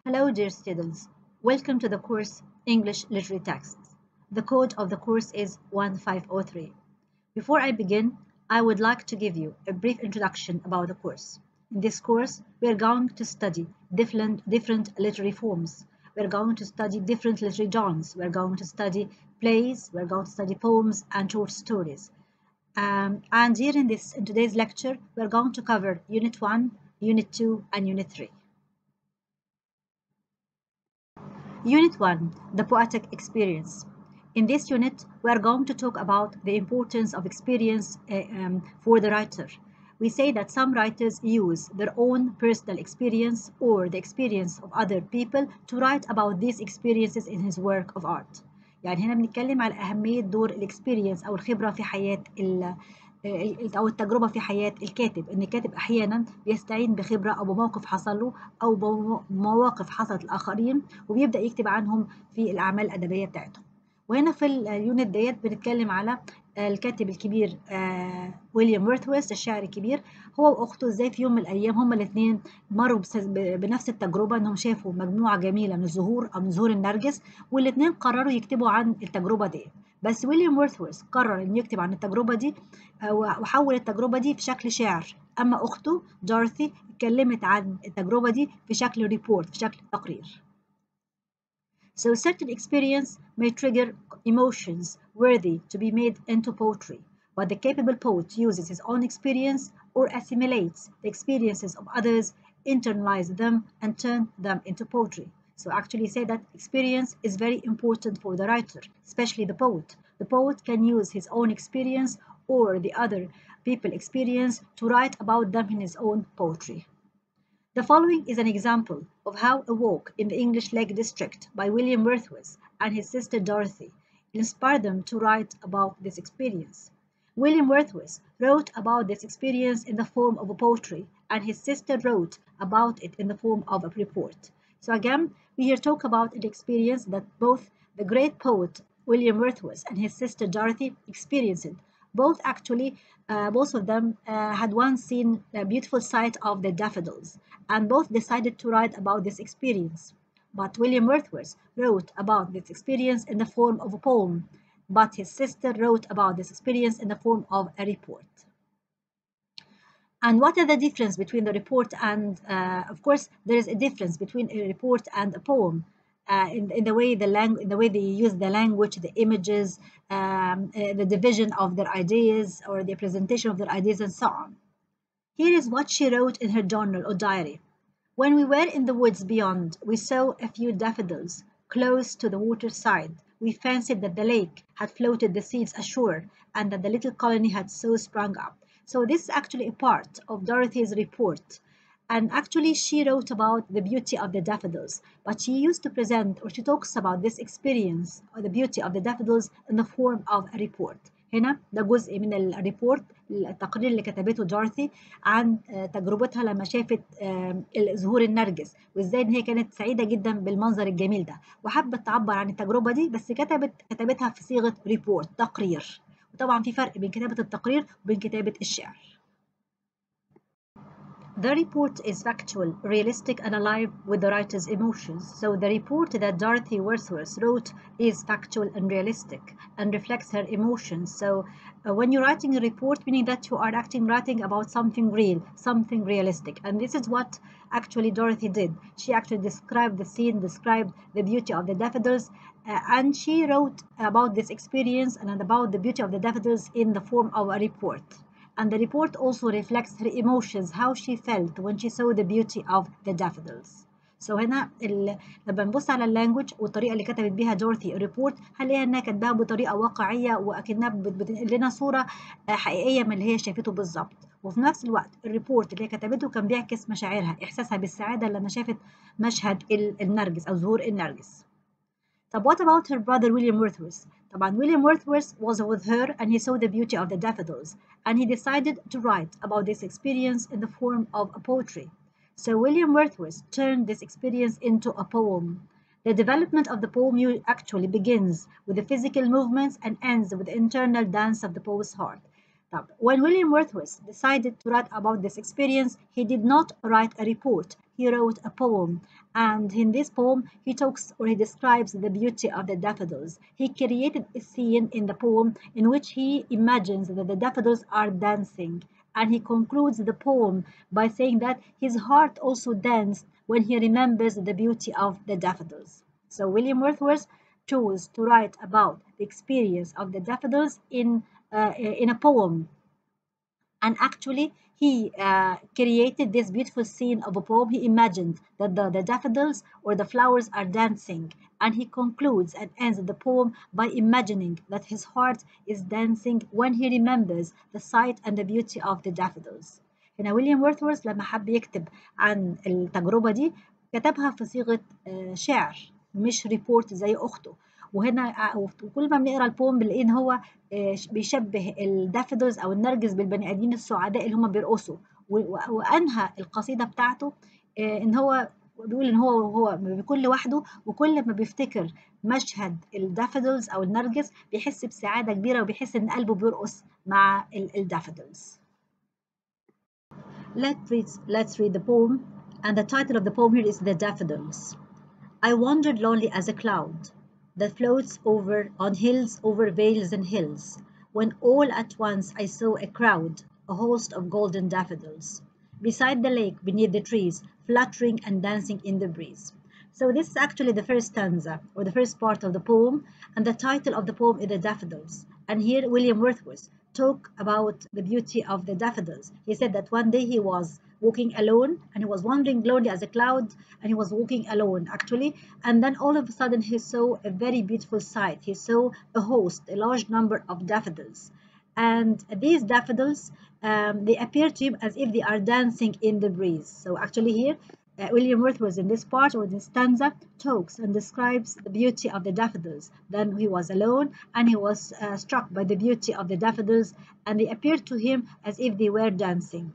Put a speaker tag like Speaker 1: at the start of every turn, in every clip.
Speaker 1: Hello dear students, welcome to the course English Literary Texts. The code of the course is 1503. Before I begin, I would like to give you a brief introduction about the course. In this course, we are going to study different literary forms. We are going to study different literary genres. We are going to study plays, we are going to study poems and short stories. And here in today's lecture, we are going to cover Unit 1, Unit 2, and Unit 3. Unit 1, the poetic experience. In this unit, we are going to talk about the importance of experience for the writer. We say that some writers use their own personal experience or the experience of other people to write about these experiences in his work of art. يعني هنا بنتكلم على أهمية دور الإكسبيرينس أو الخبرة في حياة أو التجربة في حياة الكاتب. إن الكاتب أحيانا بيستعين بخبرة أو بموقف حصل له أو بمواقف حصلت للآخرين وبيبدأ يكتب عنهم في الأعمال الأدبية بتاعتهم. وهنا في اليونت ديت بنتكلم على الكاتب الكبير ويليام وورثورث الشاعر الكبير. هو وأخته إزاي في يوم من الأيام هما الاثنين مروا بنفس التجربة، إنهم شافوا مجموعة جميلة من الزهور أو من زهور النرجس، والاثنين قرروا يكتبوا عن التجربة دي. بس ويليام وورثورث قرر إنه يكتب عن التجربة دي وحول التجربة دي في شكل شعر، أما أخته دورثي اتكلمت عن التجربة دي في شكل ريبورت، في شكل تقرير. So certain experience may trigger emotions worthy to be made into poetry, but the capable poet uses his own experience or assimilates the experiences of others, internalize them, and turn them into poetry. So actually say that experience is very important for the writer, especially the poet. The poet can use his own experience or the other people's experience to write about them in his own poetry. The following is an example of how A Walk in the English Lake District by William Wordsworth and his sister Dorothy inspired them to write about this experience. William Wordsworth wrote about this experience in the form of a poetry, and his sister wrote about it in the form of a report. So again, we here talk about an experience that both the great poet William Wordsworth and his sister Dorothy experienced. Both actually, both of them had once seen the beautiful sight of the daffodils, and both decided to write about this experience. But William Wordsworth wrote about this experience in the form of a poem, but his sister wrote about this experience in the form of a report. And what is the difference between the report and, of course, there is a difference between a report and a poem. In the way they use the language, the images, the division of their ideas or the presentation of their ideas and so on. Here is what she wrote in her journal or diary. When we were in the woods beyond, we saw a few daffodils close to the waterside. We fancied that the lake had floated the seeds ashore and that the little colony had so sprung up. So this is actually a part of Dorothy's report. And actually, she wrote about the beauty of the daffodils, but she used to present, or she talks about this experience or the beauty of the daffodils in the form of a report. هنا ده جزء من الريبورت، التقرير اللي كتبته دورثي عن تجربتها لما شافت زهور النرجس، وازاي ان هي كانت سعيده جدا بالمنظر الجميل ده، وحبت تعبر عن التجربه دي بس كتبتها في صيغه ريبورت، تقرير. وطبعا في فرق بين كتابه التقرير وبين كتابه الشعر. The report is factual, realistic, and alive with the writer's emotions. So the report that Dorothy Wordsworth wrote is factual and realistic and reflects her emotions. So when you're writing a report, meaning that you are writing about something real, something realistic. And this is what actually Dorothy did. She actually described the scene, described the beauty of the daffodils, and she wrote about this experience and about the beauty of the daffodils in the form of a report. And the report also reflects her emotions, how she felt when she saw the beauty of the daffodils. So هنا لما نبص على اللانجوج والطريقة اللي كتبت بيها دورثي الريبورت، هنلاقيها انها كاتباها بطريقة واقعية وأكنها بتنقل لنا صورة حقيقية من اللي هي شافته بالظبط. وفي نفس الوقت الريبورت اللي هي كتبته كان بيعكس مشاعرها، إحساسها بالسعادة لما شافت مشهد النرجس أو زهور النرجس. طب what about her brother William Wordsworth? طبعا William Wordsworth was with her and he saw the beauty of the daffodils and he decided to write about this experience in the form of a poetry. So William Wordsworth turned this experience into a poem. The development of the poem actually begins with the physical movements and ends with the internal dance of the poet's heart. طب, when William Wordsworth decided to write about this experience, he did not write a report. He wrote a poem, and in this poem, he talks or he describes the beauty of the daffodils. He created a scene in the poem in which he imagines that the daffodils are dancing, and he concludes the poem by saying that his heart also danced when he remembers the beauty of the daffodils. So William Wordsworth chose to write about the experience of the daffodils in a poem, and actually he created this beautiful scene of a poem. He imagined that the daffodils or the flowers are dancing, and he concludes and ends the poem by imagining that his heart is dancing when he remembers the sight and the beauty of the daffodils. هنا ويليام وورثورث لما حب يكتب عن التجربة دي كتبها في صيغة شعر مش ريبورت زي أخته. وهنا وكل ما بنقرا البوم بنلاقي ان هو بيشبه الدافودلز او النرجس بالبني ادمين السعداء اللي هم بيرقصوا، وانهى القصيده بتاعته ان هو بيقول ان هو بيكون لوحده، وكل ما بيفتكر مشهد الدافودلز او النرجس بيحس بسعاده كبيره وبيحس ان قلبه بيرقص مع الدافودلز. Let's read the poem, and the title of the poem here is The Daffodils. I wandered lonely as a cloud that floats on hills, over vales and hills, when all at once I saw a crowd, a host of golden daffodils, beside the lake, beneath the trees, fluttering and dancing in the breeze. So this is actually the first stanza, or the first part of the poem, and the title of the poem is The Daffodils. And here William Wordsworth talked about the beauty of the daffodils. He said that one day he was walking alone, and he was wandering lonely as a cloud, and he was walking alone actually, and then all of a sudden he saw a very beautiful sight. He saw a host, a large number of daffodils, and these daffodils they appear to him as if they are dancing in the breeze. So actually here William Wordsworth in this part or this stanza talks and describes the beauty of the daffodils. Then he was alone, and he was struck by the beauty of the daffodils, and they appeared to him as if they were dancing.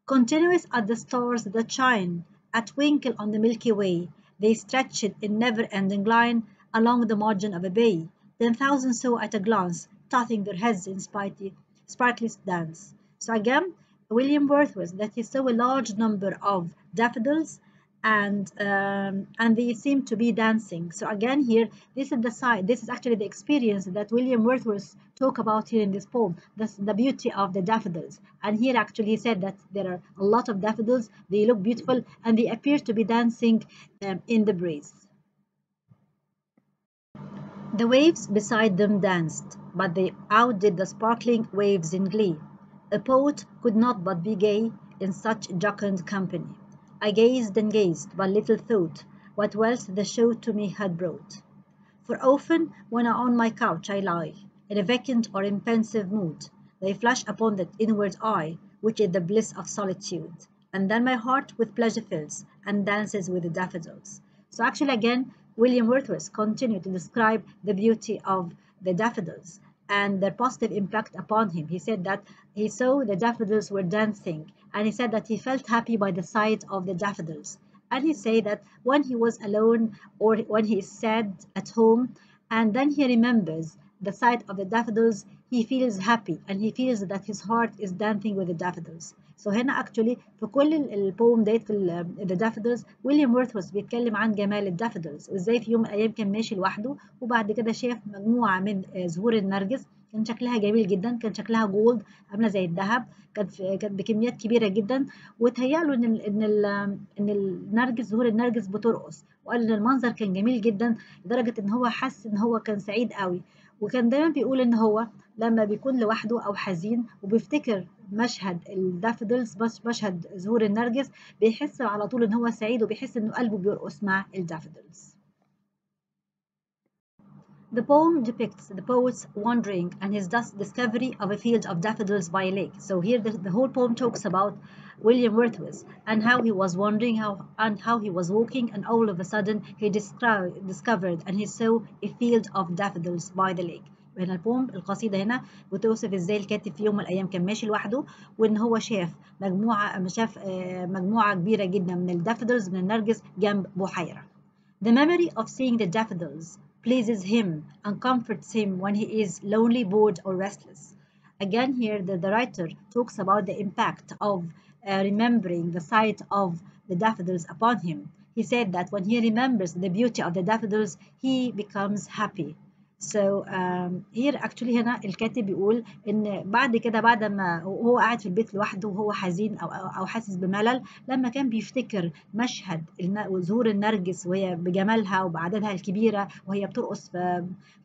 Speaker 1: Continuous are the stars that shine, a twinkle on the Milky Way. They stretched in never-ending line along the margin of a bay. 10,000 saw at a glance, tossing their heads in sparkly dance. So again, William Wordsworth that he saw a large number of daffodils, and they seem to be dancing. So again here, this is the side, this is actually the experience that William Wordsworth talk about here in this poem, the beauty of the daffodils. And here actually he said that there are a lot of daffodils, they look beautiful, and they appear to be dancing in the breeze. The waves beside them danced, but they outdid the sparkling waves in glee. A poet could not but be gay in such jocund company. I gazed and gazed, but little thought what wealth the show to me had brought. For often, when on my couch I lie, in a vacant or in pensive mood, they flash upon that inward eye, which is the bliss of solitude, and then my heart with pleasure fills, and dances with the daffodils. So actually again, William Wordsworth continued to describe the beauty of the daffodils and their positive impact upon him. He said that he saw the daffodils were dancing, and he said that he felt happy by the sight of the daffodils. And he said that when he was alone or when he is sad at home, and then he remembers the sight of the daffodils, he feels happy, and he feels that his heart is dancing with the daffodils. So هنا actually في كل البوم ديت في The Daffodils ويليام وورثورث بيتكلم عن جمال الدافودلز، وازاي في يوم من الايام كان ماشي لوحده وبعد كده شاف مجموعه من زهور النرجس، كان شكلها جميل جدا، كان شكلها جولد عامله زي الذهب، كانت بكميات كبيره جدا، وتهيأ له ان النرجس زهور النرجس بترقص، وقال ان المنظر كان جميل جدا لدرجه ان هو حس ان هو كان سعيد قوي. وكان دايما بيقول ان هو لما بيكون لوحده او حزين وبيفتكر مشهد الدافودلز، مشهد زهور النرجس، بيحس على طول ان هو سعيد وبيحس انه قلبه بيرقص مع الدافودلز. The poem depicts the poet's wandering and his discovery of a field of daffodils by a lake. So here the whole poem talks about William Wordsworth and how he was wandering, how he was walking, and all of a sudden he discovered and he saw a field of daffodils by the lake. وهنا البوم القصيدة هنا بتوصف ازاي الكاتب في يوم من الأيام كان ماشي لوحده، وإن هو شاف مجموعة كبيرة جدا من الدافودلز من النرجس جنب بحيرة. The memory of seeing the daffodils pleases him and comforts him when he is lonely, bored, or restless. Again here the writer talks about the impact of remembering the sight of the daffodils upon him. He said that when he remembers the beauty of the daffodils, he becomes happy. So here actually هنا الكاتب بيقول إن بعد كده بعد ما هو قاعد في البيت لوحده وهو حزين أو حاسس بملل، لما كان بيفتكر مشهد ظهور النرجس وهي بجمالها وبعددها الكبيرة وهي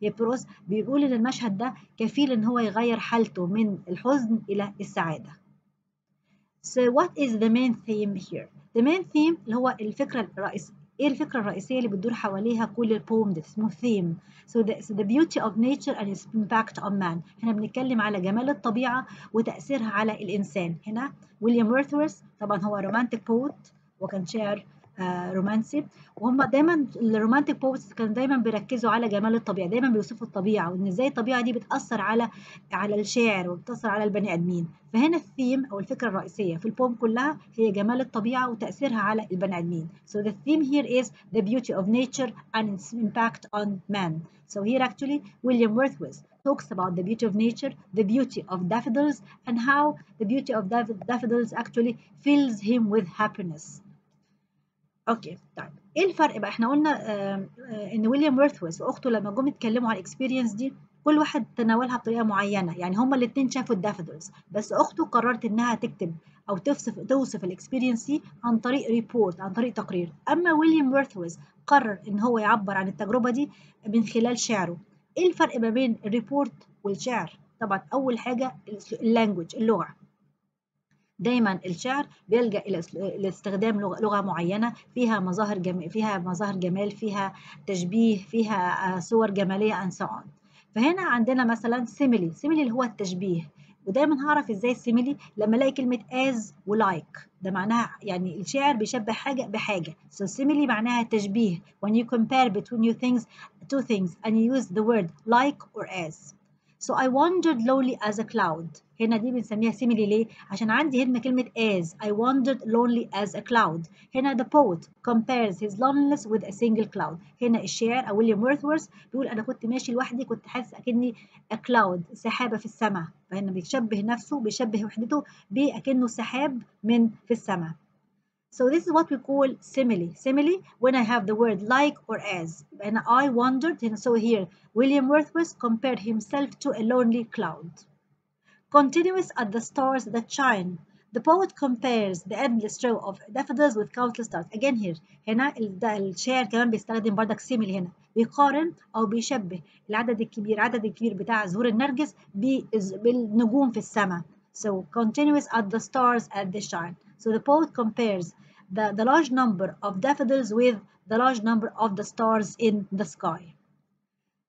Speaker 1: بترقص بيقول إن المشهد ده كفيل إن هو يغير حالته من الحزن إلى السعادة. So what is the main theme here? The main theme اللي هو الفكرة الرئيسية. إيه الفكرة الرئيسية اللي بتدور حواليها كل البوم ده؟ اسمه theme. So the beauty of nature and its impact on man. هنا بنتكلم على جمال الطبيعة وتأثيرها على الإنسان. هنا ويليام وورثورث طبعا هو رومانتيك بوت وكان شاعر رومانسي، وهم دايما الرومانتيك بوتس كانوا دايما بيركزوا على جمال الطبيعة، دايما بيوصفوا الطبيعة وإن إزاي الطبيعة دي بتأثر على الشاعر وبتأثر على البني آدمين. فهنا الثيم أو الفكرة الرئيسية في البوم كلها هي جمال الطبيعة وتأثيرها على البني آدمين. So the theme here is the beauty of nature and its impact on man. So here actually William Wordsworth talks about the beauty of nature, the beauty of daffodils, and how the beauty of daffodils actually fills him with happiness. اوكي طيب ايه الفرق بقى؟ احنا قلنا ان ويليام وورثورث واخته لما جم يتكلموا على الاكسبيرينس دي كل واحد تناولها بطريقه معينه، يعني هما الاثنين شافوا الدافودلز، بس اخته قررت انها تكتب او توصف الاكسبيرينس دي عن طريق ريبورت، عن طريق تقرير. اما ويليام وورثورث قرر ان هو يعبر عن التجربه دي من خلال شعره. ايه الفرق ما بين الريبورت والشعر؟ طبعا اول حاجه اللانجوج، اللغه. دايما الشعر بيلجأ إلى استخدام لغة معينة فيها مظاهر جمال، فيها تشبيه، فيها صور جمالية and so on. فهنا عندنا مثلا simile اللي هو التشبيه، ودايما هعرف ازاي السيميلي لما الاقي كلمة as ولايك، ده معناها يعني الشاعر بيشبه حاجة بحاجة. So simile معناها تشبيه when you compare between two things and you use the word like or as. So I wandered lonely as a cloud. هنا دي بنسميها simile ليه؟ عشان عندي هنا كلمة as. I wandered lonely as a cloud. هنا the poet compares his loneliness with a single cloud. هنا الشاعر أو ويليام وورثورث بيقول أنا كنت ماشي لوحدي، كنت حاسس أكني a cloud، سحابة في السماء. فهنا بيشبه نفسه، بيشبه وحدته بأكنه سحاب في السماء. So this is what we call simile. Simile when I have the word like or as. And I wondered, and so here William Wordsworth compared himself to a lonely cloud. Continuous at the stars that shine. The poet compares the endless row of daffodils with countless stars. Again here هنا الشاعر كمان بيستخدم بردك simile، هنا بيقارن أو بيشبه العدد الكبير بتاع زهور النرجس بالنجوم في السماء. So continuous at the stars as they shine. So the poet compares the large number of daffodils with the large number of the stars in the sky.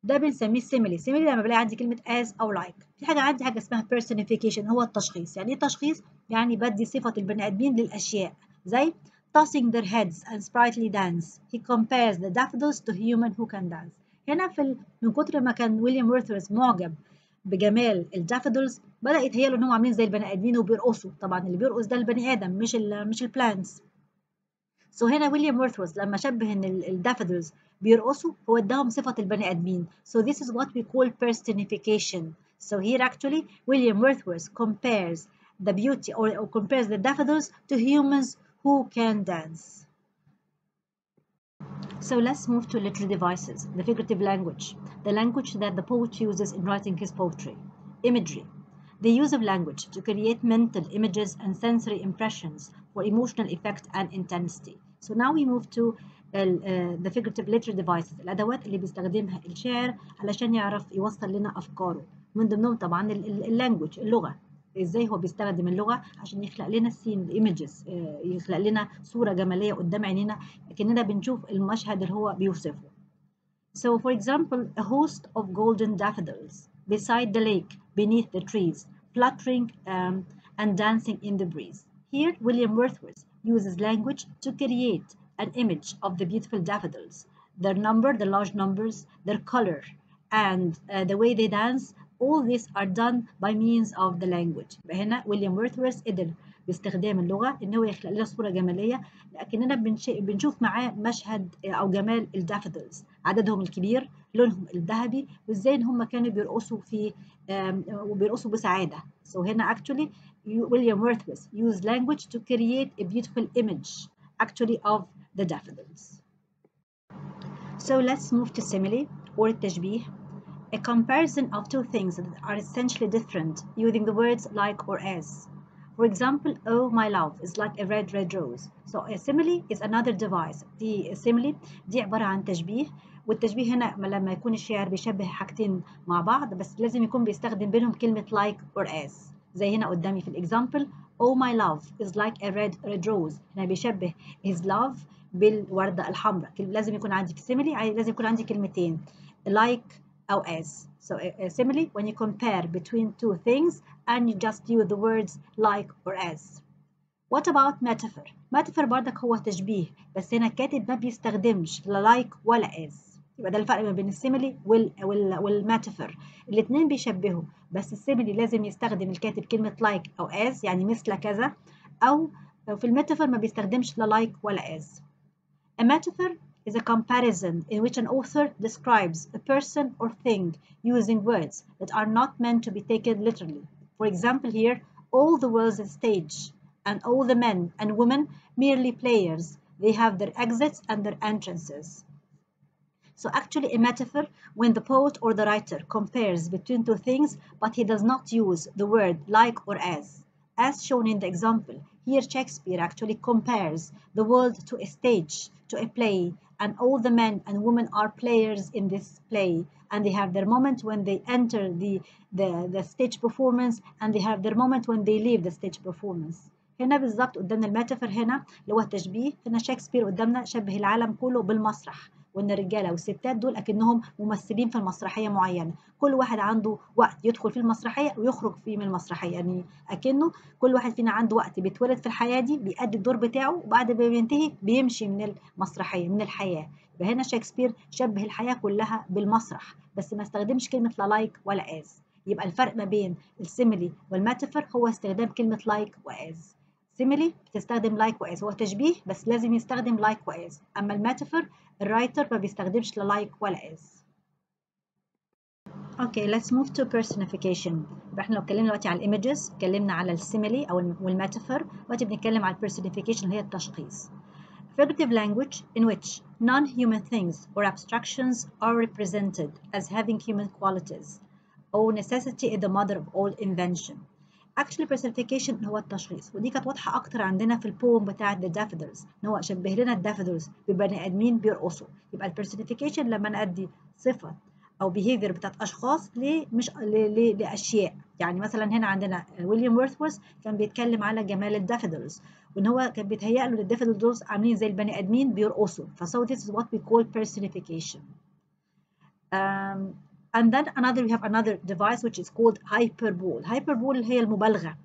Speaker 1: ده بنسميه simile لما بلاقي عندي كلمة as أو like. في حاجة اسمها personification، هو التشخيص. يعني إيه تشخيص؟ يعني بدي صفة البني آدمين للأشياء، زي tossing their heads and sprightly dance. He compares the daffodils to human who can dance. هنا من كتر ما كان ويليام وورثورث معجب بجمال الدافودلز بدأ يتهيأله إنهم عاملين زي البني آدمين وبيرقصوا. طبعا اللي بيرقص ده البني آدم مش البلانتس. So هنا ويليام وورثورث لما شبه ان الدافودلز بيرقصوا هو اداهم صفة البني آدمين. So this is what we call personification. So here actually William Wordsworth compares the beauty or compares the daffodils to humans who can dance. So let's move to literary devices, the figurative language, the language that the poet uses in writing his poetry. Imagery, the use of language to create mental images and sensory impressions for emotional effect and intensity. So now we move to the figurative literary devices، الأدوات اللي بيستخدمها الشاعر علشان يعرف يوصل لنا أفكاره. من ضمنهم طبعا اللانجوج، اللغة. ازاي هو بيستخدم اللغة عشان يخلق لنا السين ايمجز، يخلق لنا صورة جمالية قدام عينينا كأننا بنشوف المشهد اللي هو بيوصفه. So for example, a host of golden daffodils beside the lake, beneath the trees, fluttering and dancing in the breeze. Here, William Wordsworth uses language to create an image of the beautiful daffodils. Their number, the large numbers, their color, and the way they dance, all these are done by means of the language. هنا ويليام وورثورث قدر باستخدام اللغة إن هو يخلق لنا صورة جمالية لكننا بنشوف معاه مشهد أو جمال الدافودلز، عددهم الكبير، لونهم الذهبي، وازاي ان هم كانوا بيرقصوا وبيرقصوا بسعاده. So هنا actually William Wordsworth used language to create a beautiful image actually of the daffodils. So let's move to simile or التشبيه. A comparison of two things that are essentially different using the words like or as. For example, oh my love is like a red rose. So a simile is another device. دي simile دي عبارة عن تشبيه، والتشبيه هنا لما يكون الشاعر بيشبه حاجتين مع بعض بس لازم يكون بيستخدم بينهم كلمة like or as. زي هنا قدامي في الإكزامبل oh my love is like a red rose. هنا بيشبه his love بالوردة الحمراء. لازم يكون عندي في simile لازم يكون عندي كلمتين like أو as. So a simile when you compare between two things and you just use the words like or as. What about metaphor? Metaphor برضك هو تشبيه بس هنا الكاتب ما بيستخدمش لا like ولا as. يبقى ده الفرق ما بين السيميلي والميتافور. الاثنين بيشبهوا بس السيميلي لازم يستخدم الكاتب كلمة like أو as يعني مثل كذا، أو في الميتافور ما بيستخدمش لا like ولا as. A metaphor is a comparison in which an author describes a person or thing using words that are not meant to be taken literally. For example here, all the world's a stage, and all the men and women merely players. They have their exits and their entrances. So actually a metaphor when the poet or the writer compares between two things, but he does not use the word like or as shown in the example. Here Shakespeare actually compares the world to a stage, to a play, and all the men and women are players in this play, and they have their moment when they enter the stage performance, and they have their moment when they leave the stage performance. هنا بالظبط قدامنا الميتافور هنا اللي هو التشبيه. هنا شكسبير قدامنا شبه العالم كله بالمسرح، وان الرجاله والستات دول اكنهم ممثلين في المسرحيه معينه، كل واحد عنده وقت يدخل في المسرحيه ويخرج فيه من المسرحيه، يعني اكنه كل واحد فينا عنده وقت بيتولد في الحياه دي بيأدي الدور بتاعه وبعد ما بينتهي بيمشي من المسرحيه من الحياه. يبقى هنا شكسبير شبه الحياه كلها بالمسرح بس ما استخدمش كلمه لا لايك ولا از. يبقى الفرق ما بين السيميلي والميتافور هو استخدام كلمه لايك واز. سيميلي بتستخدم لايك واز هو تشبيه بس لازم يستخدم لايك واز، اما الميتافور الرايتر ما بيستخدمش لا لايك ولا از. اوكي let's move to personification. يبقى احنا لو اتكلمنا دلوقتي على الايمجز اتكلمنا على السيميلي او الميتافور، دلوقتي بنتكلم على البيرسونيفيكيشن اللي هي التشخيص. Figurative language in which non-human things or abstractions are represented as having human qualities. Oh necessity is the mother of all invention. Actually personification هو التشخيص، ودي كانت واضحة أكتر عندنا في البوم بتاع The Daffodils، إن هو شبه لنا الدافودلز ببني آدمين بيرقصوا. يبقى البيرسونيفيكيشن لما نأدي صفة أو behavior بتاعت أشخاص مش لأشياء. يعني مثلا هنا عندنا ويليام وورثورث كان بيتكلم على جمال الدافودلز، وإن هو كان بيتهيأ له إن الدافودلز عاملين زي البني آدمين بيرقصوا. فso this is what we call personification. And then we have another device which is called hyperbole. Hyperbole هي المبالغة.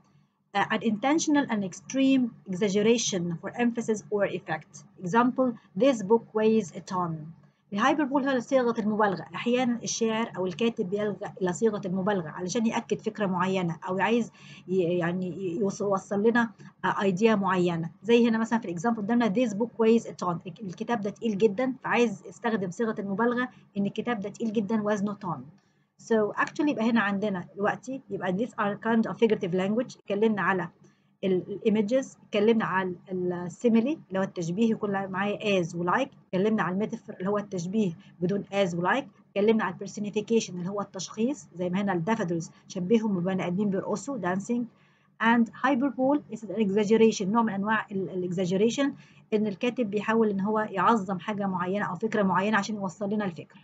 Speaker 1: An intentional and extreme exaggeration for emphasis or effect. Example, this book weighs a ton. الهايبربول هي صيغة المبالغة. أحيانا الشاعر أو الكاتب بيلجأ إلى صيغة المبالغة علشان يأكد فكرة معينة أو عايز يعني يوصل لنا ايديا معينة. زي هنا مثلا في الإكزامبل قدامنا this book weighs a ton. الكتاب ده تقيل جدا، فعايز يستخدم صيغة المبالغة إن الكتاب ده تقيل جدا وزنه طن. So actually يبقى هنا عندنا دلوقتي يبقى these are kind of figurative language. اتكلمنا على الايمجز، اتكلمنا على السيميلي اللي هو التشبيه يكون معايا as ولايك، اتكلمنا على الميتافور اللي هو التشبيه بدون as ولايك، اتكلمنا على البيرسونيفيكيشن اللي هو التشخيص زي ما هنا الدافودلز شبههم ببني ادمين بيرقصوا dancing. and hyperbole is an exaggeration، نوع من انواع الاكزاجيريشن ان الكاتب بيحاول ان هو يعظم حاجه معينه او فكره معينه عشان يوصل لنا الفكره.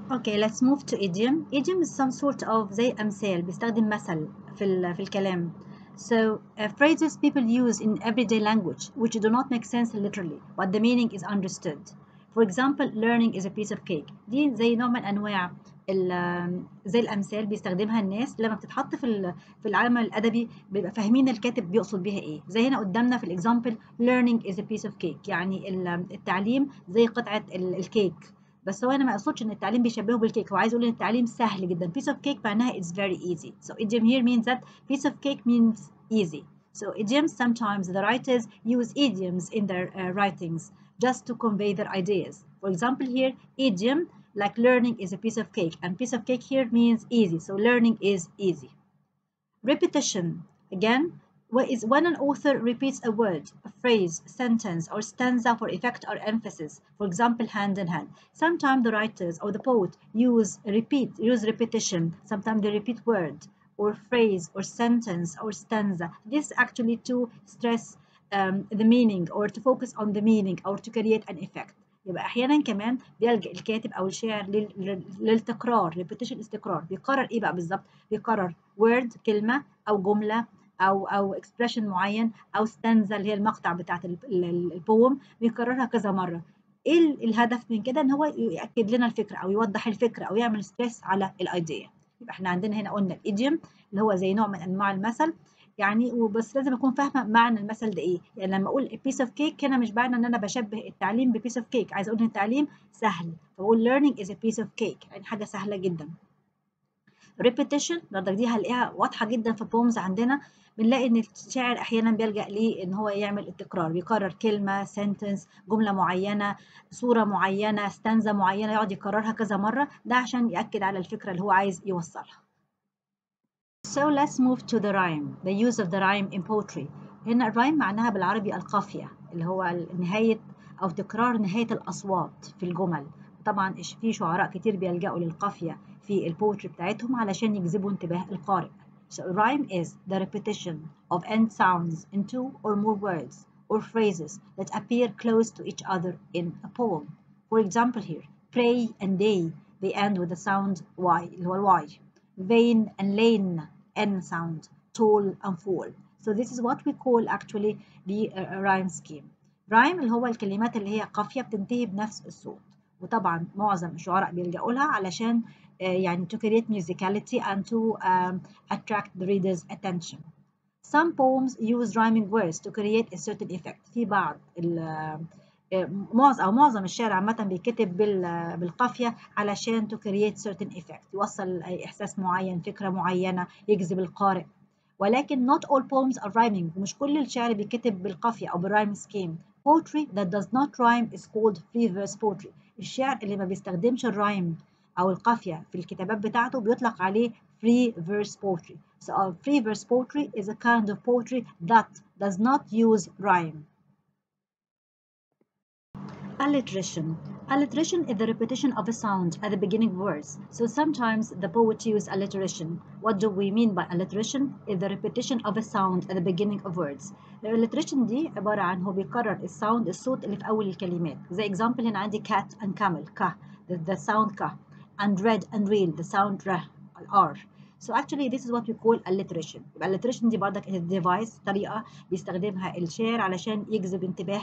Speaker 1: Okay, let's move to idiom. Idiom is some sort of زي أمثال، بيستخدم مثل في الكلام. So phrases people use in everyday language which do not make sense literally but the meaning is understood. For example, learning is a piece of cake. دي زي نوع من أنواع زي الأمثال بيستخدمها الناس لما بتتحط في العالم الأدبي بيبقى فاهمين الكاتب بيقصد بيها إيه. زي هنا قدامنا في الإكزامبل learning is a piece of cake، يعني التعليم زي قطعة الكيك. بس هو انا ما اقصدش ان التعليم بيشبهه بالكيك، هو عايز يقول ان التعليم سهل جدا. piece of cake معناها it's very easy. So idiom here means that piece of cake means easy. So idioms, sometimes the writers use idioms in their writings just to convey their ideas. For example here, idiom like learning is a piece of cake, and piece of cake here means easy, so learning is easy. Repetition, again, is when an author repeats a word, a phrase, sentence, or stanza for effect or emphasis. For example, hand in hand. Sometimes the writers or the poet use repetition. Sometimes they repeat word or phrase or sentence or stanza. This actually to stress the meaning or to focus on the meaning or to create an effect. يبقى أحيانا كمان بيلجأ الكاتب أو الشاعر للتكرار. repetition استكرار. بيكرر إيه بقى بالظبط؟ بيكرر word كلمة أو جملة أو expression معين أو stanza اللي هي المقطع بتاعت البوم، بيكررها كذا مرة. إيه الهدف من كده؟ إن هو يأكد لنا الفكرة أو يوضح الفكرة أو يعمل ستريس على الأيديا. يبقى إحنا عندنا هنا قلنا الإيديوم اللي هو زي نوع من أنواع المثل، يعني وبس لازم اكون فاهمه معنى المثل ده ايه. يعني لما اقول a piece of cake هنا مش معنى ان انا بشبه التعليم ب piece of cake، عايزه اقول ان التعليم سهل، فبقول learning is a piece of cake، يعني حاجه سهله جدا. repetition برضك دي هنلاقيها واضحه جدا في البومز عندنا، بنلاقي ان الشاعر احيانا بيلجأ ليه ان هو يعمل التكرار، بيكرر كلمه سنتنس جمله معينه صوره معينه ستانزا معينه يقعد يكررها كذا مره، ده عشان يأكد على الفكره اللي هو عايز يوصلها. So let's move to the rhyme, the use of the rhyme in poetry. هنا الرايم معناها بالعربي القافية، اللي هو نهاية أو تكرار نهاية الأصوات في الجمل. طبعا في شعراء كتير بيلجأوا للقافية في البوتري بتاعتهم علشان يجذبوا انتباه القارئ. So rhyme is the repetition of end sounds in two or more words or phrases that appear close to each other in a poem. For example here, pray and day, they end with the sound Y, اللي هو الواي. Vain and lane, N sound, tall and fall. So this is what we call actually the rhyme scheme. rhyme اللي هو الكلمات اللي هي قافية بتنتهي بنفس الصوت، وطبعا معظم الشعراء بيلجأوا لها علشان يعني to create musicality and to attract the reader's attention. Some poems use rhyming words to create a certain effect. في بعض معظم الشعر عامة بيكتب بالقافية علشان to create certain effect، يوصل إحساس معين، فكرة معينة، يجذب القارئ. ولكن not all poems are rhyming، مش كل الشعر بيكتب بالقافية أو بالرايم سكيم. Poetry that does not rhyme is called free verse poetry. الشعر اللي ما بيستخدمش الرايم أو القافية في الكتابات بتاعته بيطلق عليه free verse poetry. So free verse poetry is a kind of poetry that does not use rhyme. Alliteration. Alliteration is the repetition of a sound at the beginning of words. So sometimes the poet uses alliteration. What do we mean by alliteration? Is the repetition of a sound at the beginning of words. Alliteration دي عبارة عن هو بيكرر الصوت اللي في أول الكلمات. زي example هنا عندي cat and camel، ك the sound ك، and red and real the sound ر R. So actually this is what we call alliteration. يبقى alliteration دي برضك device، طريقة بيستخدمها الشاعر علشان يجذب انتباه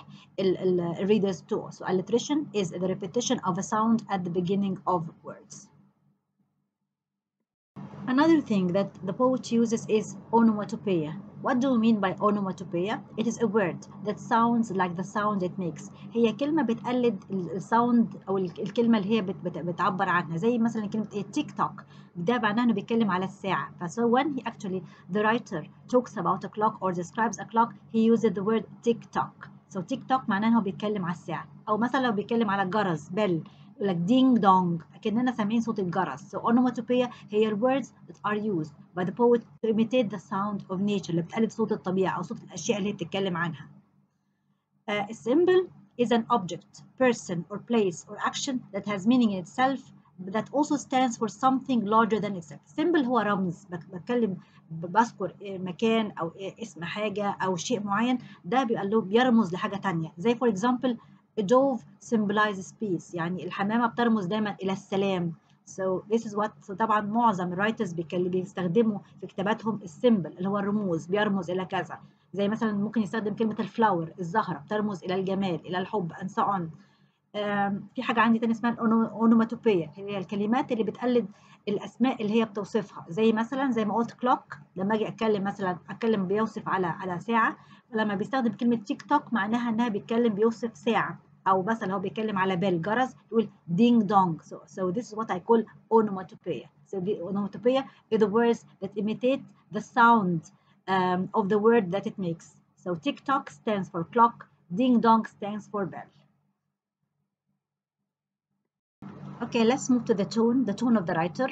Speaker 1: readers too. So alliteration is the repetition of a sound at the beginning of words. Another thing that the poet uses is onomatopoeia. What do we mean by onomatopoeia? It is a word that sounds like the sound it makes. هي كلمة بتقلد الساوند أو الكلمة اللي هي بتعبر عنها. زي مثلا كلمة تيك توك، ده معناه إنه بيتكلم على الساعة. So when the writer talks about a clock or describes a clock, he uses the word tick tock. So tick tock معناه إنه بيتكلم على الساعة. أو مثلا لو بيتكلم على الجرس bell، like ding dong، كأننا سامعين صوت الجرس. So onomatopoeia هي words that are used by the poet to imitate the sound of nature، اللي بتقلد صوت الطبيعة أو صوت الأشياء اللي هي بتتكلم عنها. A symbol is an object, person or place or action that has meaning in itself that also stands for something larger than itself. symbol هو رمز، بذكر مكان أو اسم حاجة أو شيء معين، ده بيرمز لحاجة تانية. زي for example a dove symbolizes peace، يعني الحمامة بترمز دايما إلى السلام. So this is what طبعا معظم الرايترز بيستخدموا في كتاباتهم السيمبل اللي هو الرموز، بيرمز إلى كذا. زي مثلا ممكن يستخدم كلمة الفلاور الزهرة بترمز إلى الجمال إلى الحب and so on. في حاجة عندي تاني اسمها الأونوماتوبيا، هي الكلمات اللي بتقلد الأسماء اللي هي بتوصفها. زي مثلا زي ما قلت كلوك، لما أجي أتكلم بيوصف على ساعة، لما بيستخدم كلمة تيك توك معناها إنها بيتكلم بيوصف ساعة. أو مثلا هو بيتكلم على بيل جرس يقول دينج دونج. So this is what I call onomatopoeia. So the onomatopoeia is the words that imitate the sound of the word that it makes. So tick tock stands for clock, ding dong stands for bell. Okay, let's move to the tone of the writer.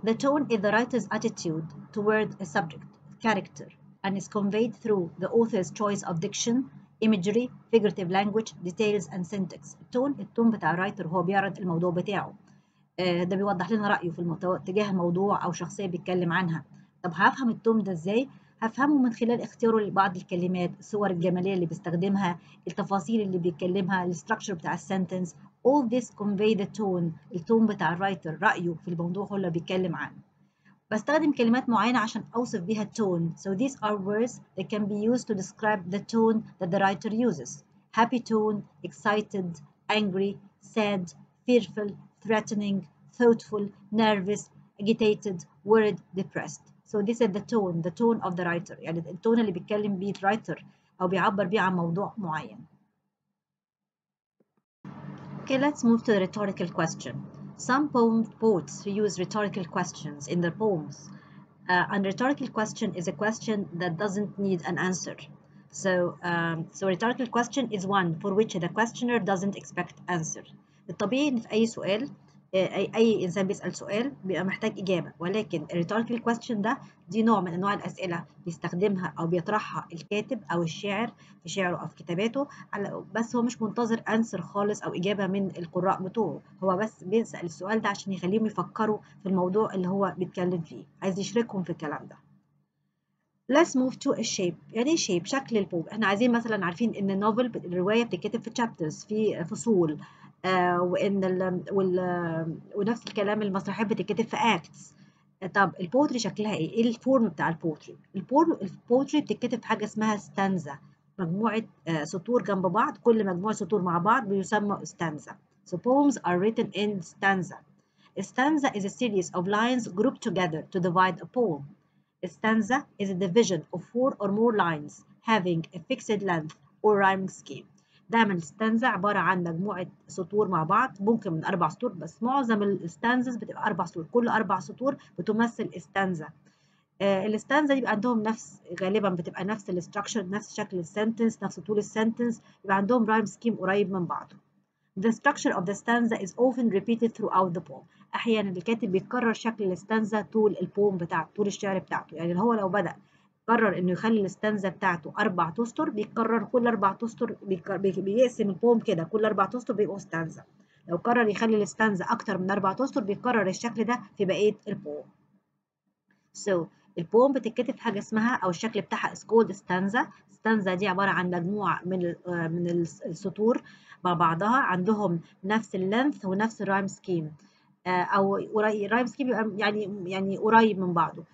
Speaker 1: The tone is the writer's attitude toward a subject, character, and is conveyed through the author's choice of diction, imagery, figurative language, details, and syntax. التون بتاع الرايتر هو بيعرض الموضوع بتاعه. ده بيوضح لنا رأيه في تجاه موضوع أو شخصية بيتكلم عنها. طب هفهم التون ده إزاي؟ هفهمه من خلال اختياره لبعض الكلمات، الصور الجمالية اللي بيستخدمها، التفاصيل اللي بيتكلمها، الستراكشر بتاع السنتنس. All this convey the tone. التون بتاع الرايتر، رأيه في الموضوع هو اللي بيتكلم عنه. بستخدم كلمات معينة عشان أوصف بيها التون. So these are words that can be used to describe the tone that the writer uses. Happy tone, excited, angry, sad, fearful, threatening, thoughtful, nervous, agitated, worried, depressed. So this is the tone of the writer. يعني التون اللي بيتكلم بيه الرايتر أو بيعبر بيه عن موضوع معين. Okay, let's move to the rhetorical question. Some poets use rhetorical questions in their poems. And rhetorical question is a question that doesn't need an answer. So rhetorical question is one for which the questioner doesn't expect answer. الطبيعي إن في أي سؤال أي إنسان بيسأل سؤال بيبقى محتاج إجابة، ولكن rhetorical question دي نوع من أنواع الأسئلة بيستخدمها أو بيطرحها الكاتب أو الشاعر في شعره أو في كتاباته، بس هو مش منتظر answer خالص أو إجابة من القراء بتوعه، هو بس بيسأل السؤال ده عشان يخليهم يفكروا في الموضوع اللي هو بيتكلم فيه، عايز يشاركهم في الكلام ده. Let's move to a shape. يعني ايه shape؟ شكل البوم. احنا عايزين مثلا، عارفين ان النوفل الروايه بتتكتب في chapters، في فصول، ونفس الكلام المسرحيات بتتكتب في acts. طب البوتري شكلها ايه؟ ايه الفورم بتاع البوتري؟ البوتري بتتكتب في حاجه اسمها stanza، مجموعه سطور جنب بعض، كل مجموعه سطور مع بعض بيسمى stanza. So poems are written in stanza. A stanza is a series of lines grouped together to divide a poem. A stanza is a division of 4 or more lines having a fixed length or rhyming scheme. دايما الستانزا عبارة عن مجموعة سطور مع بعض، ممكن من 4 سطور، بس معظم الستانزز بتبقى 4 سطور، كل 4 سطور بتمثل ستانزا. الستانزا يبقى عندهم غالبا بتبقى نفس الاستراكشر، نفس شكل السنتنس، نفس طول السنتنس، يبقى عندهم رايم سكيم قريب من بعضه. The structure of the stanza is often repeated throughout the poem. أحيانا الكاتب بيكرر شكل الستانزا طول البوم بتاعته، طول الشعر بتاعته. يعني هو لو بدأ قرر إنه يخلي الستانزا بتاعته 4 أسطر، بيكرر كل 4 أسطر، بيقسم البوم كده، كل 4 أسطر بيبقوا ستانزا. لو قرر يخلي الستانزا أكتر من 4 أسطر، بيكرر الشكل ده في بقية البوم. So البوم بتتكتب في حاجة اسمها، أو الشكل بتاعها is called stanza. stanza دي عبارة عن مجموعة من السطور مع بعضها، عندهم نفس اللينث ونفس الرايم سكيم، أو الرايم سكيم يعني قريب من بعضه.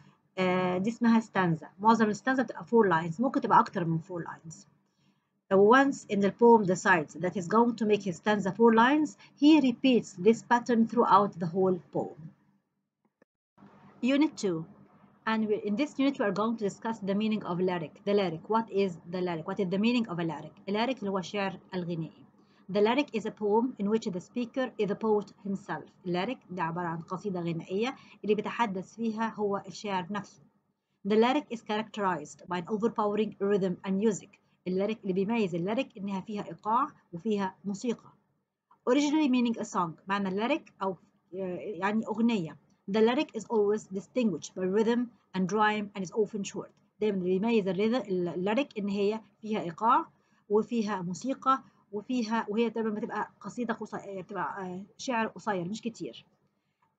Speaker 1: دي اسمها stanza. معظم الستانزا بتبقى 4 lines، ممكن تبقى أكتر من 4 lines. Once in the poem decides that he's going to make his stanza 4 lines, he repeats this pattern throughout the whole poem. Unit 2. And in this unit we are going to discuss the meaning of lyric. The lyric. What is the lyric? What is the meaning of a lyric? lyric اللي هو الشعر الغنائي. The lyric is a poem in which the speaker is the poet himself. lyric دي عبارة عن قصيدة غنائية اللي بيتحدث فيها هو الشاعر نفسه. The lyric is characterized by an overpowering rhythm and music. الليريك اللي بيميز الليريك إنها فيها إيقاع وفيها موسيقى. Originally meaning a song. معنى الليريك أو يعني أغنية. The lyric is always distinguished by rhythm and rhyme and is often short. دايما اللي بيميز الليريك إن هي فيها إيقاع وفيها موسيقى وهي دايما بتبقى قصيدة قصيرة، بتبقى شعر قصير مش كتير.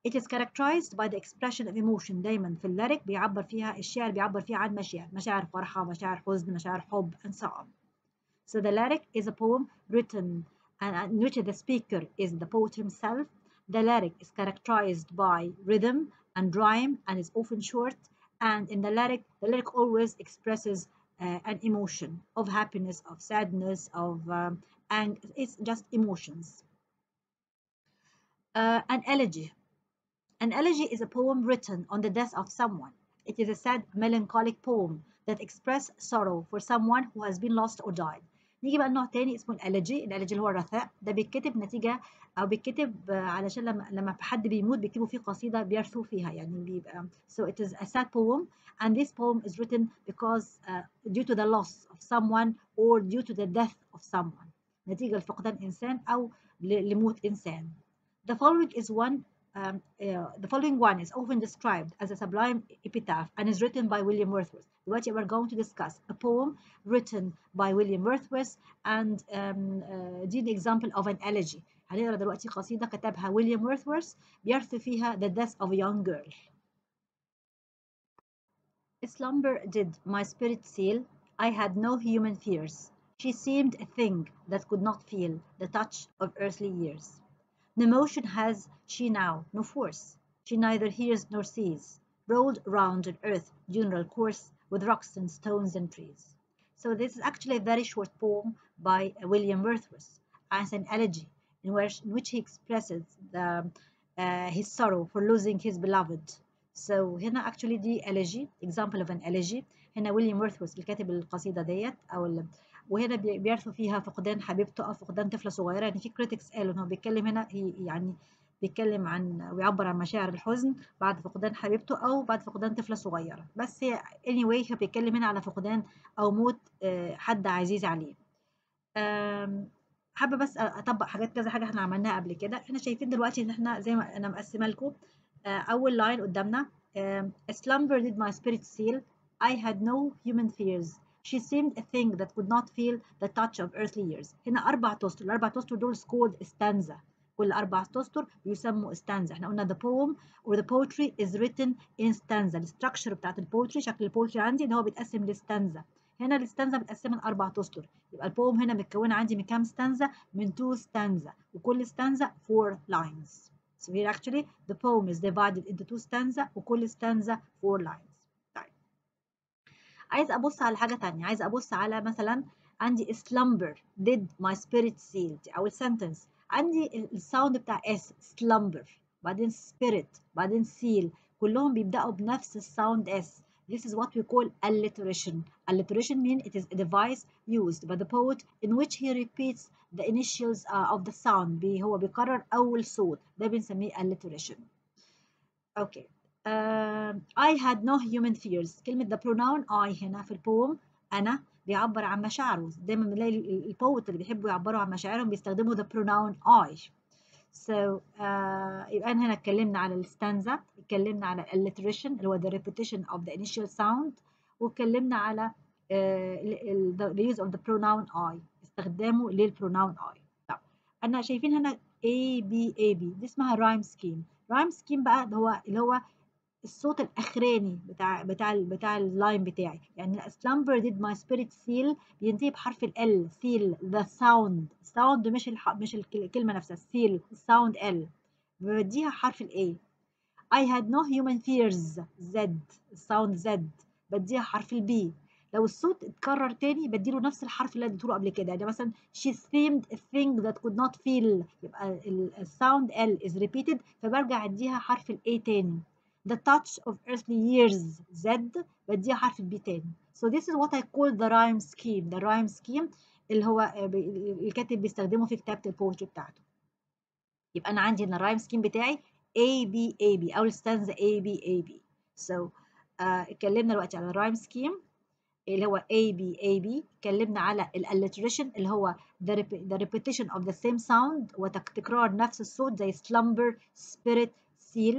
Speaker 1: It is characterized by the expression of emotion. دايما في الليريك بيعبر فيها الشعر، بيعبر فيها عن مشاعر فرحة، مشاعر حزن، مشاعر حب and so on. So the lyric is a poem written in which the speaker is the poet himself. The lyric is characterized by rhythm and rhyme and is often short. And in the lyric always expresses an emotion of happiness, of sadness, and it's just emotions. An elegy. An elegy is a poem written on the death of someone. It is a sad, melancholic poem that expresses sorrow for someone who has been lost or died. نيجي بقى لنوع تاني اسمه الاليجي. الاليجي اللي هو الرثاء، ده بيتكتب نتيجه او بيتكتب علشان لما حد بيموت بيكتبوا فيه قصيده بيرثوا فيها، يعني بيبقى so it is a sad poem and this poem is written because due to the loss of someone or due to the death of someone، نتيجه لفقدان انسان او لموت انسان. The following one is often described as a sublime epitaph and is written by William Wordsworth. دلوقتي we're going to discuss a poem written by William Wordsworth and دي the example of an elegy. هنقرا دلوقتي قصيدة كتبها ويليام وورثورث بيرثي فيها the death of a young girl. Slumber did my spirit seal. I had no human fears. She seemed a thing that could not feel the touch of earthly years. No motion has she now, no force. She neither hears nor sees. Rolled round on earth, funeral course, with rocks and stones and trees. So this is actually a very short poem by William Wordsworth as an elegy in which he expresses his sorrow for losing his beloved. So هنا actually دي elegy, example of an elegy. هنا ويليام وورثورث اللي كاتب القصيدة ديت وهنا بيرثوا فيها فقدان حبيبته أو فقدان طفلة صغيرة. يعني في كريتكس قالوا إن هو بيتكلم هنا يعني بيتكلم عن ويعبر عن مشاعر الحزن بعد فقدان حبيبته أو بعد فقدان طفلة صغيرة. بس هي anyway هو بيتكلم هنا على فقدان أو موت حد عزيز عليه. حابة بس أطبق حاجات كذا حاجة إحنا عملناها قبل كده. إحنا شايفين دلوقتي إن إحنا زي ما أنا مقسمة لكم أول لاين قدامنا slumber did my spirit seal. I had no human fears. She seemed a thing that could not feel the touch of earthly years. هنا 4 أسطر. ال4 أسطر دول called stanza. كل 4 أسطر يسموا stanza. إحنا قلنا the poem or the poetry is written in stanza. الستراكشر بتاعت البوتري شكل البوتري عندي إن هو بيتقسم لستانزا. هنا الستانزا متقسمة ل4 أسطر. يبقى البوم هنا متكونة عندي من كام ستانزا؟ من 2 stanza وكل stanza 4 lines. So here actually the poem is divided into 2 stanza وكل stanza 4 lines. طيب. عايز أبص على حاجة تانية. عايز أبص على مثلا عندي slumber did my spirit seal. أول sentence عندي الساوند بتاع S slumber بعدين spirit بعدين seal كلهم بيبدأوا بنفس الساوند S. This is what we call alliteration. Alliteration means it is a device used by the poet in which he repeats the initials of the sound. هو بيكرر أول صوت. ده بنسميه alliteration. Okay. I had no human fears. كلمة the pronoun I هنا في البوم أنا بيعبر عن مشاعره. دايما بنلاقي البوت اللي بيحبوا يعبروا عن مشاعرهم بيستخدموا the pronoun I. So يبقى هنا اتكلمنا على الستانزا، اتكلمنا على alliteration اللي هو the repetition of the initial sound، واتكلمنا على the use of the pronoun I استخدامه للpronoun I. طب أنا شايفين هنا A B A B دي اسمها rhyme scheme. rhyme scheme بقى اللي هو الصوت الاخراني بتاع اللاين بتاعي. يعني slumber did my spirit seal بينتهي بحرف ال seal the sound مش الكلمه نفسها seal sound L بديها حرف ال A. I had no human fears Z sound Z بديها حرف ال B. لو الصوت اتكرر تاني بديله نفس الحرف اللي اديته له قبل كده. يعني مثلا she seemed a thing that could not feel يبقى الساوند L is repeated فبرجع اديها حرف ال A تاني. The touch of earthly years Z بديها حرف البي تاني. So this is what I call the rhyme scheme. The rhyme scheme اللي هو الكاتب بيستخدمه في كتابة البوتري بتاعته. يبقى أنا عندي هنا الرايم سكيم بتاعي A B A B أو الستانزا A B A B. So اتكلمنا دلوقتي على الرايم سكيم اللي هو A B A B. اتكلمنا على الاليتريشن اللي هو the repetition of the same sound وتكرار نفس الصوت زي slumber spirit seal.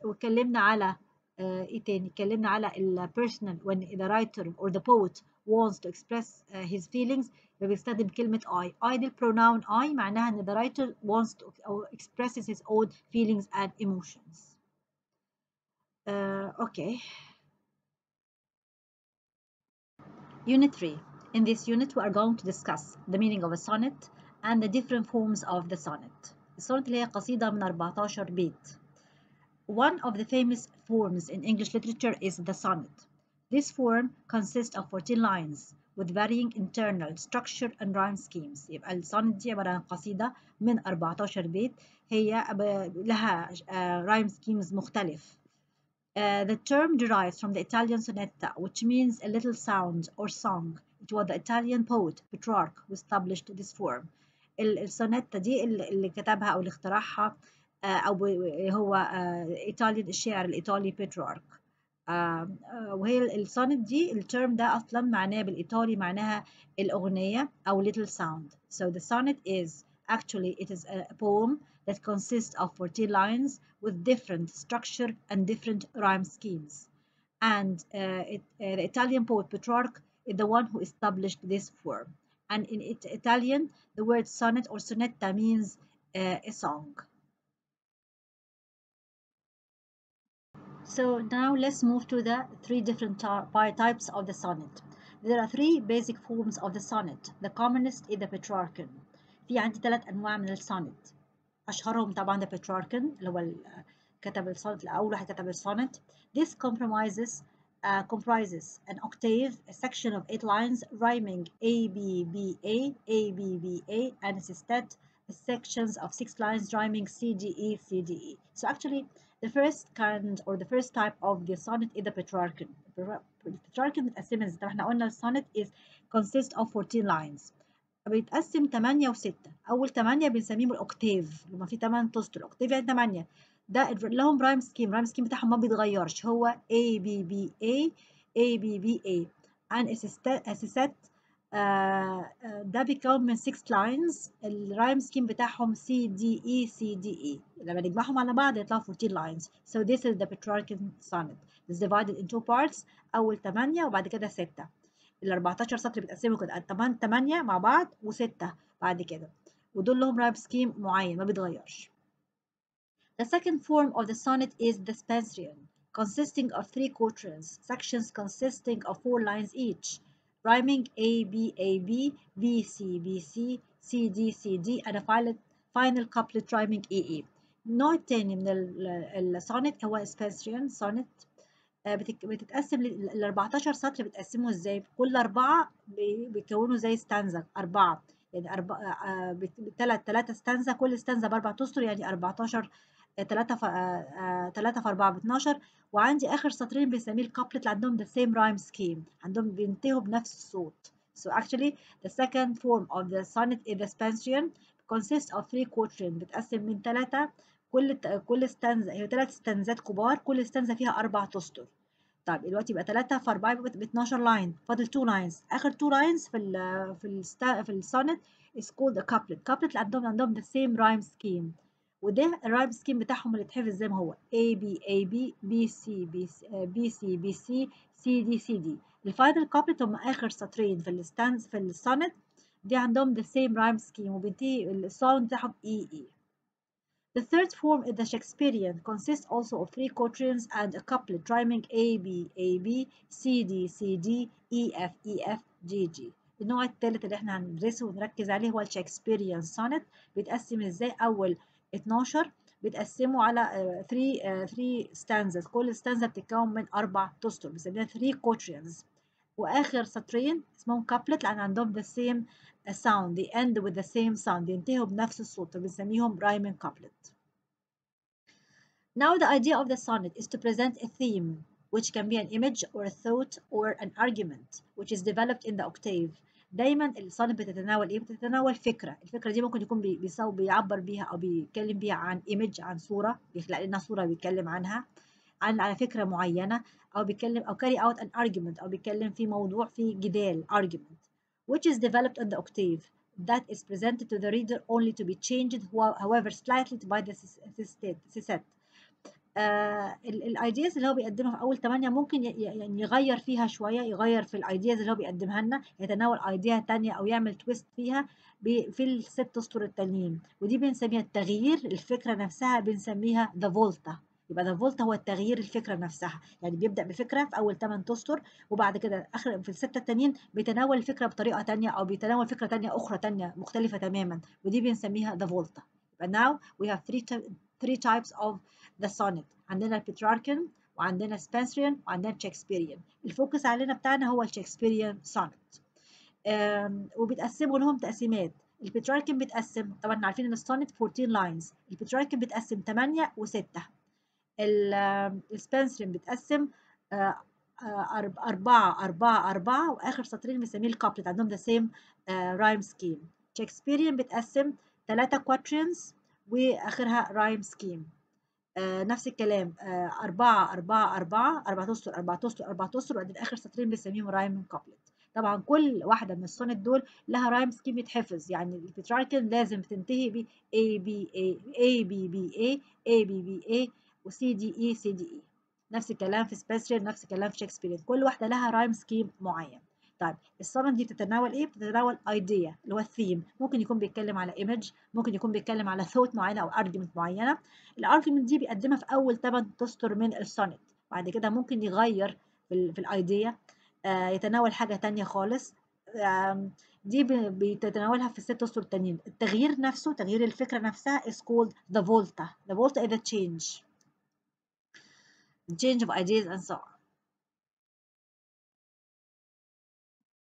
Speaker 1: واتكلمنا على ايه تاني؟ اتكلمنا على personal when the writer or the poet wants to express his feelings فبيستخدم كلمة I دي pronoun I معناها ان the writer wants to or expresses his own feelings and emotions. Okay. Unit 3. In this unit we are going to discuss the meaning of a sonnet and the different forms of the sonnet. السونت اللي هي قصيدة من 14 بيت. One of the famous forms in English literature is the sonnet. This form consists of 14 lines with varying internal structure and rhyme schemes. يبقى السونت دي عبارة عن قصيدة من 14 بيت هي لها rhyme schemes مختلف. The term derives from the Italian sonetta, which means a little sound or song. It was the Italian poet Petrarch who established this form. السونيتا دي اللي كتبها أو اللي اخترعها أو هو إيطالي الشاعر الإيطالي بيترارك. وهي السونت دي الترم ده أصلا معناه بالإيطالي معناها الأغنية أو little sound. So the sonnet is Actually, it is a poem that consists of 14 lines with different structure and different rhyme schemes. And the Italian poet Petrarch is the one who established this form. And in Italian, the word sonnet or sonetta means a song. So now let's move to the three different types of the sonnet. There are three basic forms of the sonnet. The commonest is the Petrarchan. في عندي ثلاث أنواع من السونت. أشهرهم طبعا the Petrarchan اللي هو كتب السونت الأول واحد كتب السونت. This comprises an octave, a section of 8 lines rhyming A, B, B, A, A, B, B, A, and a sestet, sections of 6 lines rhyming C, D, E, C, D, E. So actually, the first kind or the first type of the sonnet is the Petrarchan. Petrarchan متقسمة ازاي؟ احنا قلنا السونت consists of 14 lines. بيتقسم 8 و6. أول 8 بنسميهم الأوكتيف، لما في 8 تسطر. الأوكتيف يعني 8. ده لهم رايم سكيم، الرايم سكيم بتاعهم ما بيتغيرش، هو A B B A A B B A. and a ده بيتكون من 6 lines. الرايم سكيم بتاعهم C D E C D E. لما نجمعهم على بعض يطلعوا 14 lines. So this is the Petrarchan sonnet. It's divided in 2 parts. أول 8 وبعد كده 6. ال 14 سطر بيتقسموا كده 8 مع بعض و6 بعد كده، ودول لهم رايم سكيم معين ما بيتغيرش. The second form of the sonnet is the Spenserian, consisting of 3 quatrains, sections consisting of 4 lines each, rhyming A, B, A, B, B, C, B, C, C, D, C, D, and a final couplet rhyming E, E. النوع الثاني من السونت هو Spenserian sonnet. بتتقسم ال 14 سطر بتقسموا ازاي؟ كل 4 بيكونوا زي ستانزا 4 يعني 3 ستانزا، كل ستانزا ب4 تسطر يعني 14 3 في 4 ب 12. وعندي اخر سطرين بنسميه الكابلت اللي عندهم the same rhyme scheme، عندهم بينتهوا بنفس الصوت. So actually the second form of the sonnet is the Spenserian, consists of 3 quatrains. بتقسم من 3 كل ستانزا هي 3 ستانزات كبار، كل ستانزا فيها 4 تسطر. طيب دلوقتي يبقى 3 في 4 يبقى ب 12 لاين، فاضل 2 لاينز. اخر 2 لاينز في السونت is called a couplet. couplet اللي عندهم the same rhyme scheme، وده الرايم سكيم بتاعهم اللي اتحفظ زي ما هو A B A B B C B C B C B C C D C D. الفاينل كابلت هم اخر سطرين في السونت، دي عندهم the same rhyme scheme وبينتهي الساوند بتاعهم E E. The third form is the Shakespearean, consists also of 3 quatrains and a couplet rhyming A B A B C D C D E F E F G G. النوع الثالث اللي احنا هندرسه ونركز عليه هو الشكسبيريان سونت. بيتقسم ازاي؟ اول 12 بتقسموا على 3 stanzas، كل stanza بتتكون من 4 تسطر بنسميها 3 quatrains. واخر سطرين اسمهم couplet لان عندهم the same sound، they end with the same sound، بينتهوا بنفس الصوت فبنسميهم rhyming couplet. Now the idea of the sonnet is to present a theme which can be an image or a thought or an argument which is developed in the octave. دايما السونت بتتناول ايه؟ بتتناول فكره، الفكره دي ممكن يكون بيعبر بيها او بيتكلم بيها عن image، عن صوره، بيخلق لنا صوره بيتكلم عنها، على فكره معينه، او بيتكلم او carry out an argument، او بيتكلم في موضوع في جدال argument which is developed on the octave that is presented to the reader only to be changed however slightly by the sestet. الايدياز اللي هو بيقدمها في اول 8 ممكن يعني يغير فيها شويه، يغير في الايدياز اللي هو بيقدمها لنا، يتناول ايديا ثانيه او يعمل تويست فيها في الست اسطر التانيين، ودي بنسميها التغيير. الفكره نفسها بنسميها ذا فولتا. يبقى ذا فولتا هو التغيير الفكره نفسها، يعني بيبدا بفكره في اول 8 اسطر وبعد كده اخر في السته التانيين بيتناول الفكره بطريقه ثانيه او بيتناول فكره ثانيه اخرى ثانيه مختلفه تماما، ودي بنسميها ذا فولتا. يبقى now we have three types of the sonnet. عندنا البتراركن وعندنا سبنسريان وعندنا شكسبيريان. الفوكس علينا بتاعنا هو الشكسبيريان سونت. وبيتقسموا لهم تقسيمات. البتراركن بيتقسم، طبعا عارفين ان السونت 14 لاينز، البتراركن بيتقسم 8 و6. السبنسريان بيتقسم 4 واخر سطرين بنسميه الكابلت، عندهم ذا سيم رايم سكيم. شكسبيريان بيتقسم 3 كواترينز واخرها رايم سكيم. نفس الكلام 4 4 4 4 تسطر 4 تسطر 4 تسطر، وبعدين اخر سطرين بنسميهم رايم كابلت. طبعا كل واحدة من السونت دول لها رايم سكيم يتحفظ، يعني البيتراركل لازم تنتهي ب A B A A B B A A B B A و C D E C D E. نفس الكلام في سبيسرير، نفس الكلام في شكسبيريان، كل واحدة لها رايم سكيم معين. طيب السونت دي بتتناول ايه؟ بتتناول ايديا اللي هو الثيم، ممكن يكون بيتكلم على ايمج، ممكن يكون بيتكلم على ثوت معينه او ارجيومنت معينه. الارجيومنت دي بيقدمها في اول 8 اسطر من السونت، بعد كده ممكن يغير في الايديا، يتناول حاجه تانية خالص. دي بتتناولها في الست اسطر التانيين. التغيير نفسه، تغيير الفكره نفسها is called the volta. The volta is the change of ideas and so on.